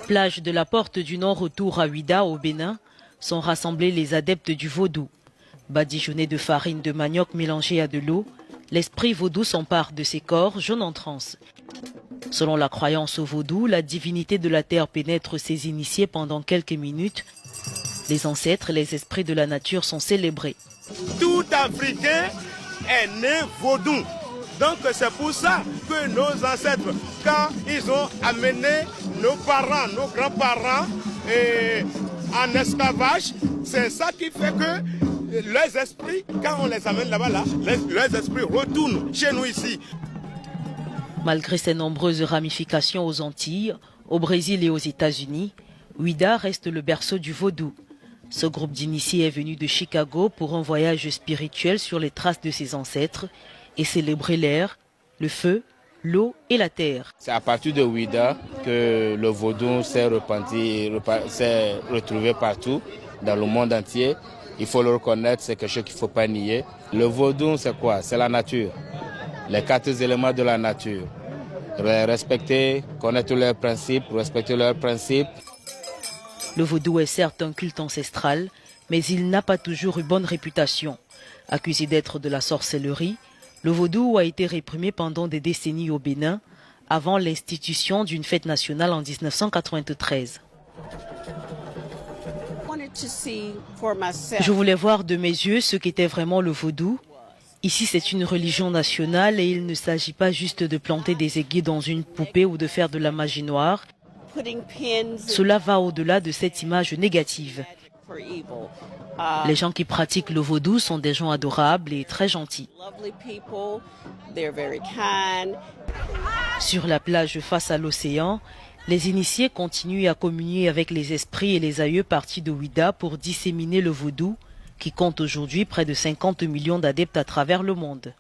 Plage de la Porte du Nord-Retour à Ouida, au Bénin, sont rassemblés les adeptes du vaudou. Badigeonnés de farine de manioc mélangée à de l'eau, l'esprit vaudou s'empare de ces corps jaunes en transe. Selon la croyance au vaudou, la divinité de la terre pénètre ses initiés pendant quelques minutes. Les ancêtres et les esprits de la nature sont célébrés. Tout Africain est né vaudou. Donc c'est pour ça que nos ancêtres, quand ils ont amené nos parents, nos grands-parents en esclavage, c'est ça qui fait que leurs esprits, quand on les amène là-bas, leurs esprits retournent chez nous ici. Malgré ses nombreuses ramifications aux Antilles, au Brésil et aux États-Unis, Ouida reste le berceau du vaudou. Ce groupe d'initiés est venu de Chicago pour un voyage spirituel sur les traces de ses ancêtres et célébrer l'air, le feu, l'eau et la terre. C'est à partir de Ouida que le vaudou s'est répandu et s'est retrouvé partout dans le monde entier. Il faut le reconnaître, c'est quelque chose qu'il ne faut pas nier. Le vaudou, c'est quoi? C'est la nature. Les 4 éléments de la nature. Respecter, connaître leurs principes, respecter leurs principes. Le vaudou est certes un culte ancestral, mais il n'a pas toujours eu bonne réputation. Accusé d'être de la sorcellerie, le vaudou a été réprimé pendant des décennies au Bénin, avant l'institution d'une fête nationale en 1993. Je voulais voir de mes yeux ce qu'était vraiment le vaudou. Ici, c'est une religion nationale et il ne s'agit pas juste de planter des aiguilles dans une poupée ou de faire de la magie noire. Cela va au-delà de cette image négative. Les gens qui pratiquent le vaudou sont des gens adorables et très gentils. Sur la plage face à l'océan, les initiés continuent à communier avec les esprits et les aïeux partis de Ouida pour disséminer le vaudou, qui compte aujourd'hui près de 50 millions d'adeptes à travers le monde.